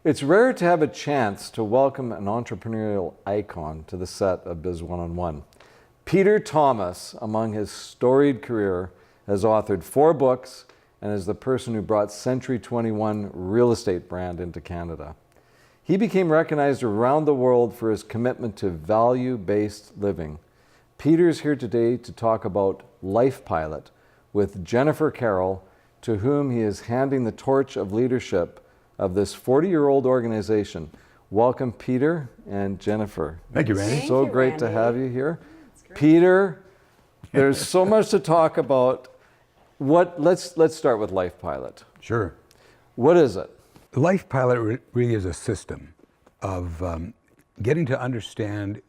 It's rare to have a chance to welcome an entrepreneurial icon to the set of Biz One-on-One. Peter Thomas, among his storied career, has authored 4 books and is the person who brought Century 21 real estate brand into Canada. He became recognized around the world for his commitment to value-based living. Peter's here today to talk about LifePilot with Jennifer Carroll, to whom he is handing the torch of leadership of this 40-year-old organization. Welcome, Peter and Jennifer. Thank you, Randy. So great to have you here. Peter, there's so much to talk about. Let's start with LifePilot. Sure. What is it? LifePilot really is a system of getting to understand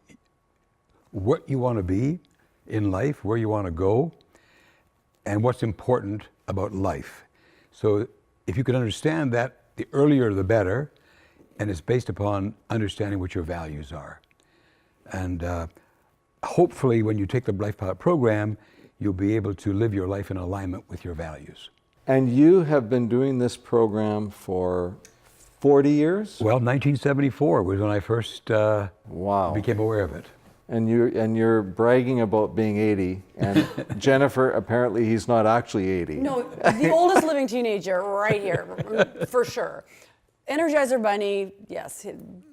what you want to be in life, where you want to go, and what's important about life. So if you can understand that, the earlier the better, and it's based upon understanding what your values are. And hopefully when you take the LifePilot program, you'll be able to live your life in alignment with your values. And you have been doing this program for 40 years? Well, 1974 was when I first became aware of it. And you're bragging about being 80, and Jennifer, apparently he's not actually 80. No, the oldest living teenager right here, for sure. Energizer Bunny, yes,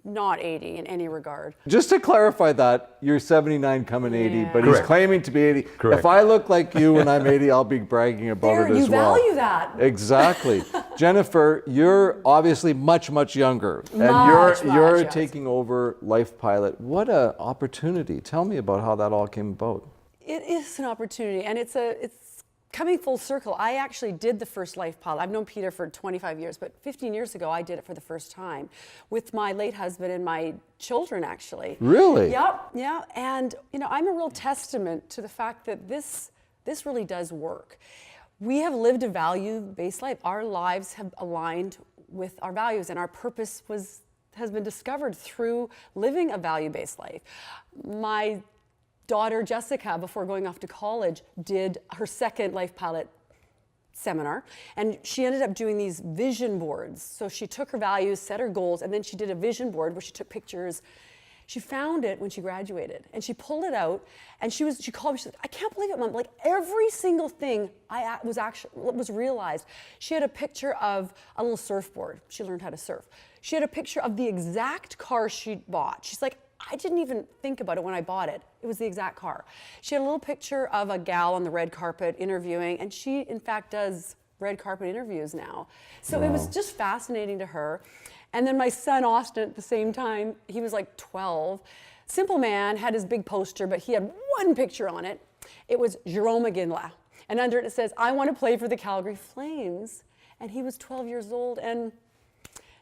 not 80 in any regard. Just to clarify that, you're 79 coming 80, but Correct. he's claiming to be 80. Correct. If I look like you when I'm 80, I'll be bragging about it as well. You value that. Exactly. Jennifer, you're obviously much, much younger. And you're yes. taking over LifePilot. What an opportunity. Tell me about how that all came about. It is an opportunity, and it's coming full circle. I actually did the first LifePilot. I've known Peter for 25 years, but 15 years ago, I did it for the first time with my late husband and my children, actually. Really? Yep, yeah. And, I'm a real testament to the fact that this really does work. We have lived a value-based life. Our lives have aligned with our values, and our purpose has been discovered through living a value-based life. My daughter Jessica, before going off to college, did her second LifePilot seminar, and she ended up doing these vision boards. So she took her values, set her goals, and then she did a vision board where she took pictures. She found it when she graduated, and she pulled it out, and she called me. She said, "I can't believe it, Mom! Like every single thing was realized." She had a picture of a little surfboard. She learned how to surf. She had a picture of the exact car she bought. She's like, "I didn't even think about it when I bought it. It was the exact car." She had a little picture of a gal on the red carpet interviewing, and she, in fact, does red carpet interviews now. So It was just fascinating to her. And then my son, Austin, at the same time, he was like 12. Simple man, had his big poster, but he had one picture on it. It was Jerome McGinley. And under it says, "I want to play for the Calgary Flames." And he was 12 years old, and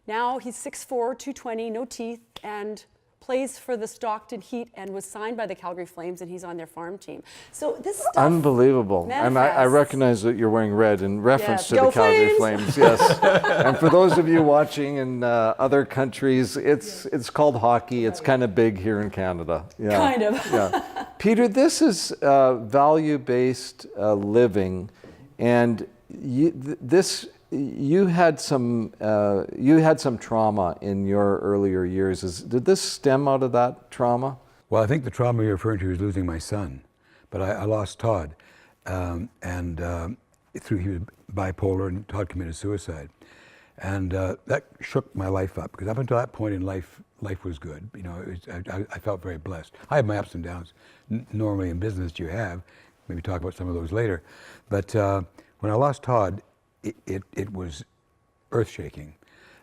now he's 6'4", 220, no teeth, and plays for the Stockton Heat and was signed by the Calgary Flames, and he's on their farm team. So this stuff Unbelievable. manifests. And I recognize that you're wearing red in reference Yes. to Go the Calgary Flames! Flames. Yes. And for those of you watching in other countries, it's called hockey. It's kind of big here in Canada. Yeah. Kind of. Yeah. Peter, this is value-based living, and you had some trauma in your earlier years. Did this stem out of that trauma? Well, I think the trauma you're referring to is losing my son, but I lost Todd, he was bipolar, and Todd committed suicide, and that shook my life up, because up until that point in life was good. I felt very blessed. I have my ups and downs. Normally in business you have, maybe talk about some of those later, but when I lost Todd, it was earth-shaking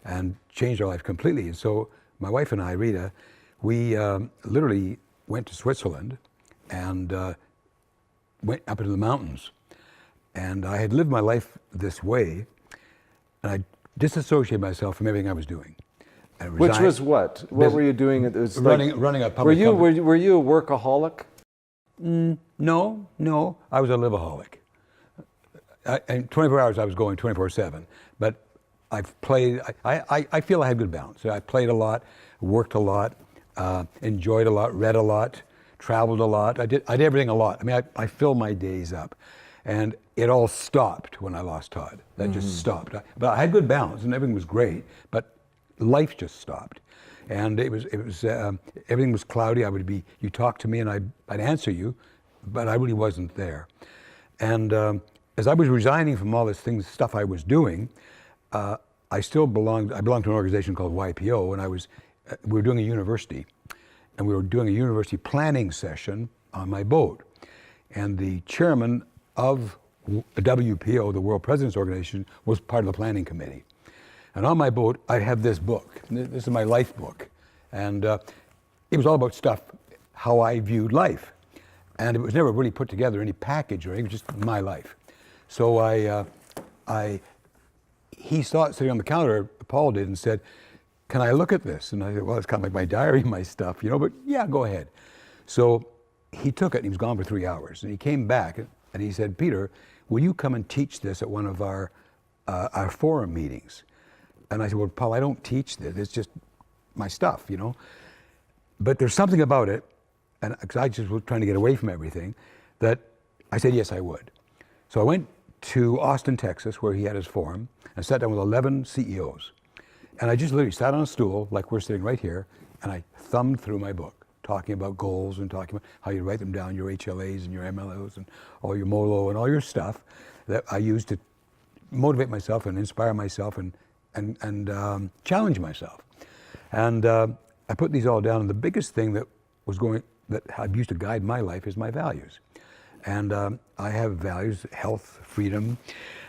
and changed our life completely. And so my wife and I, Rita, we literally went to Switzerland and went up into the mountains. And I had lived my life this way, and I disassociated myself from everything I was doing. Which was what? What were you doing? It was running a public company. Were you a workaholic? No, I was a liveaholic. And 24 hours I was going 24/7, but I've played, I feel I had good balance. So I played a lot, worked a lot, enjoyed a lot, read a lot, traveled a lot. I did everything a lot. I mean, I filled my days up. And it all stopped when I lost Todd. That just stopped. But I had good balance and everything was great, but life just stopped. And it was everything was cloudy. You talk to me and I'd answer you, but I really wasn't there. And as I was resigning from all this stuff I was doing, I belonged to an organization called YPO, and we were doing a university, and we were doing a university planning session on my boat. And the chairman of WPO, the World Presidents Organization, was part of the planning committee. And on my boat, I had this book. This is my life book. And it was all about stuff, how I viewed life. And it was never really put together in any package or anything, it was just my life. So he saw it sitting on the counter, Paul did, and said, "Can I look at this?" And I said, "Well, it's kind of like my diary, my stuff, but yeah, go ahead." So he took it, and he was gone for 3 hours. And he came back, and he said, "Peter, will you come and teach this at one of our forum meetings?" And I said, "Well, Paul, I don't teach this. It's just my stuff, But there's something about it, and because I just was trying to get away from everything, that I said, yes, I would. So I went to Austin, Texas, where he had his forum, and sat down with 11 CEOs. And I just literally sat on a stool, like we're sitting right here, and I thumbed through my book, talking about goals and talking about how you write them down, your HLAs and your MLOs and all your MOLO and all your stuff that I use to motivate myself and inspire myself and challenge myself. And I put these all down, and the biggest thing that I've used to guide my life is my values. And I have values: health, freedom,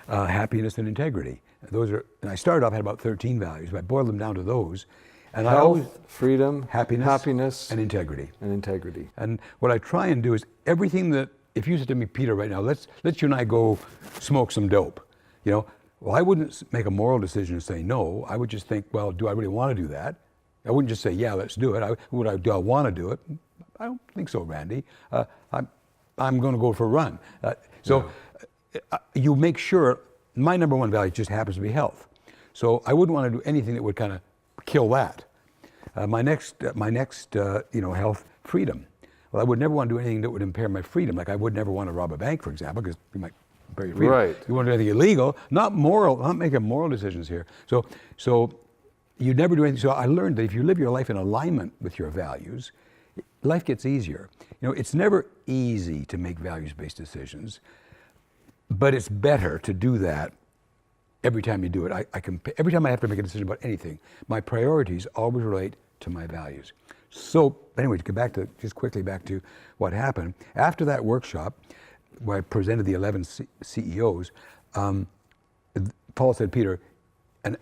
happiness, and integrity. And I started off, had about 13 values, but I boiled them down to those. And Health, freedom, happiness, and integrity. And what I try and do is everything that, if you said to me, "Peter, right now, let's you and I go smoke some dope," well, I wouldn't make a moral decision and say no. I would just think, well, do I really want to do that? I wouldn't just say, yeah, let's do it. Do I want to do it? I don't think so, Randy. I'm going to go for a run. You make sure, my number one value just happens to be health. So I wouldn't want to do anything that would kind of kill that. My next, health, freedom. Well, I would never want to do anything that would impair my freedom. Like I would never want to rob a bank, for example, because you might impair your freedom. Right. You want to do anything illegal, not making moral decisions here. So you never do anything. So I learned that if you live your life in alignment with your values, life gets easier. It's never easy to make values-based decisions, but it's better to do that every time you do it. Every time I have to make a decision about anything, my priorities always relate to my values. So anyway, to get quickly back to what happened, after that workshop where I presented the 11 CEOs, Paul said, "Peter," and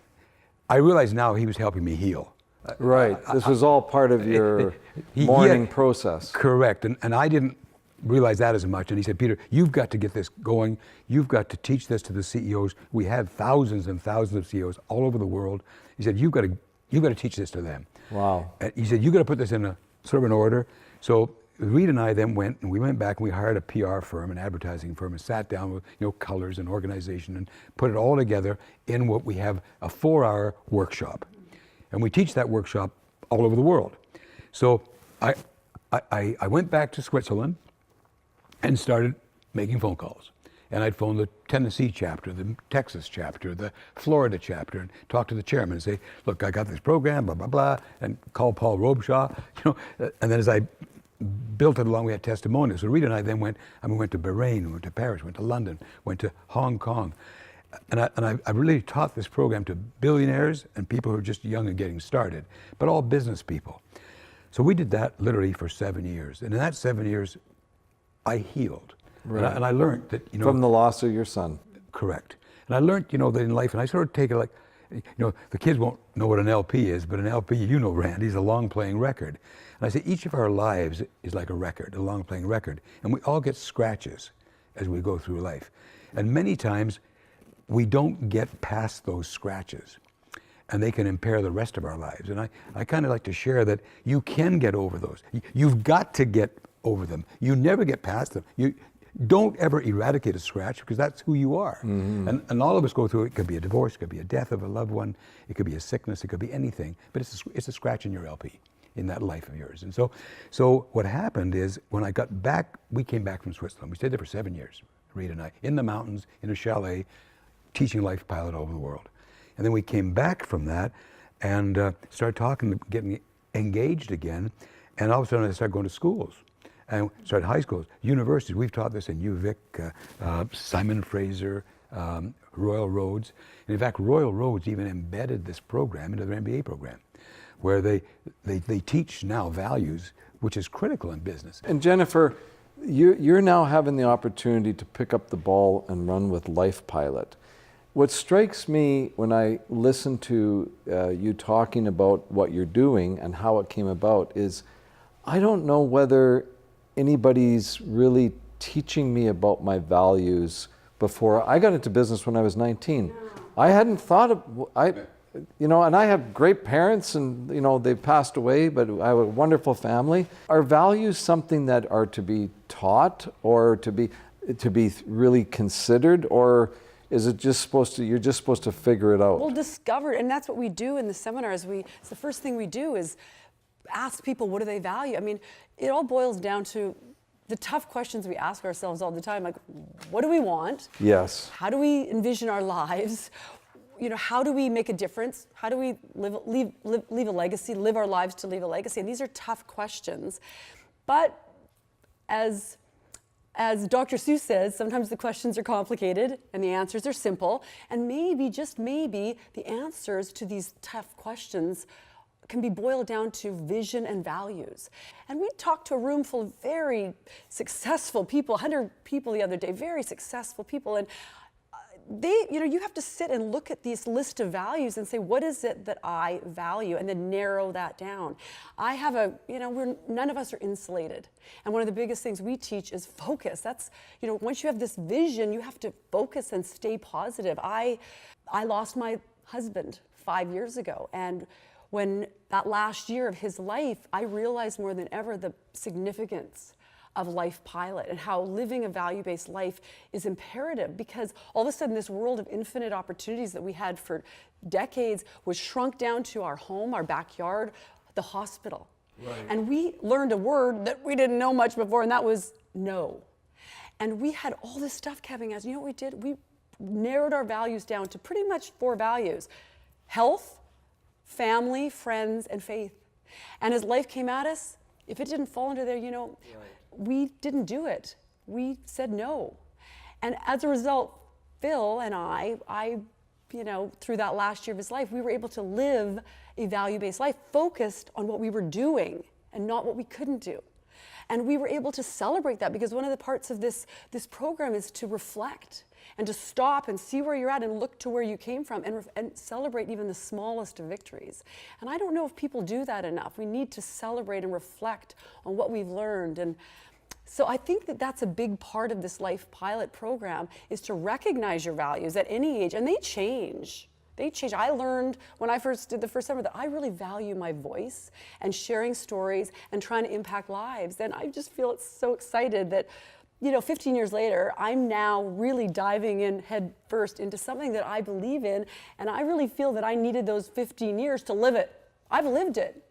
I realize now he was helping me heal. Right. This was all part of your mourning process. Correct. And I didn't realize that as much. And he said, "Peter, you've got to get this going. You've got to teach this to the CEOs." We had thousands and thousands of CEOs all over the world. He said, you've got to teach this to them. Wow. And he said, "You've got to put this in a sort of an order." So Reed and I then went back and we hired a PR firm, an advertising firm, and sat down with colors and organization and put it all together in what we have a 4-hour workshop. And we teach that workshop all over the world. So I went back to Switzerland and started making phone calls. And I'd phone the Tennessee chapter, the Texas chapter, the Florida chapter, and talk to the chairman and say, "Look, I got this program, blah, blah, blah," and call Paul Robeshaw. And then as I built it along, we had testimonials. So Rita and I then went to Bahrain, we went to Paris, went to London, went to Hong Kong. And I really taught this program to billionaires and people who are just young and getting started, but all business people. So we did that literally for 7 years. And in that 7 years, I healed. Right. And I learned that, From the loss of your son. Correct. And I learned, that in life, and I sort of take it like, the kids won't know what an LP is, but an LP, Randy, is a long playing record. And I say each of our lives is like a record, a long playing record. And we all get scratches as we go through life. And many times, we don't get past those scratches, and they can impair the rest of our lives. And I kind of like to share that you can get over those. You've got to get over them. You never get past them. You don't ever eradicate a scratch, because that's who you are. Mm-hmm. And all of us go through it. It could be a divorce, it could be a death of a loved one, it could be a sickness, it could be anything, but it's a scratch in your LP, in that life of yours. And so what happened is, when I got back, we came back from Switzerland. We stayed there for 7 years, Rita and I, in the mountains, in a chalet, teaching LifePilot all over the world. And then we came back from that, and started talking, getting engaged again. And all of a sudden I started going to schools. And started high schools, universities. We've taught this in UVic, Simon Fraser, Royal Roads. And in fact, Royal Roads even embedded this program into their MBA program, where they teach now values, which is critical in business. And Jennifer, you're now having the opportunity to pick up the ball and run with LifePilot. What strikes me when I listen to you talking about what you're doing and how it came about is, I don't know whether anybody's really teaching me about my values before. I got into business when I was 19. I hadn't thought of, and I have great parents, and they've passed away, but I have a wonderful family. Are values something that are to be taught or to be really considered, or is it just you're just supposed to figure it out? Well, discover, and that's what we do in the seminars. It's the first thing we do is ask people, what do they value? I mean, it all boils down to the tough questions we ask ourselves all the time, like, what do we want? Yes. How do we envision our lives? How do we make a difference? How do we leave a legacy, live our lives to leave a legacy? And these are tough questions. But as Dr. Seuss says, sometimes the questions are complicated and the answers are simple. And maybe, just maybe, the answers to these tough questions can be boiled down to vision and values. And we talked to a room full of very successful people, 100 people the other day, very successful people. And you have to sit and look at this list of values and say, what is it that I value? And then narrow that down. I have none of us are insulated. And one of the biggest things we teach is focus. That's, once you have this vision, you have to focus and stay positive. I lost my husband 5 years ago. And when that last year of his life, I realized more than ever the significance of LifePilot and how living a value-based life is imperative, because all of a sudden this world of infinite opportunities that we had for decades was shrunk down to our home, our backyard, the hospital. Right. And we learned a word that we didn't know much before, and that was no. And we had all this stuff coming at us. You know what we did? We narrowed our values down to pretty much 4 values: health, family, friends, and faith. And as life came at us, if it didn't fall into there, right, we didn't do it. We said no. And as a result, Phil and I, through that last year of his life, we were able to live a value-based life focused on what we were doing and not what we couldn't do. And we were able to celebrate that, because one of the parts of this program is to reflect and to stop and see where you're at and look to where you came from and celebrate even the smallest of victories. And I don't know if people do that enough. We need to celebrate and reflect on what we've learned. And so I think that that's a big part of this LifePilot program, is to recognize your values at any age, and they change. They change. I learned when I first did the first summer that I really value my voice and sharing stories and trying to impact lives. And I just feel so excited that 15 years later, I'm now really diving in head first into something that I believe in, and I really feel that I needed those 15 years to live it. I've lived it.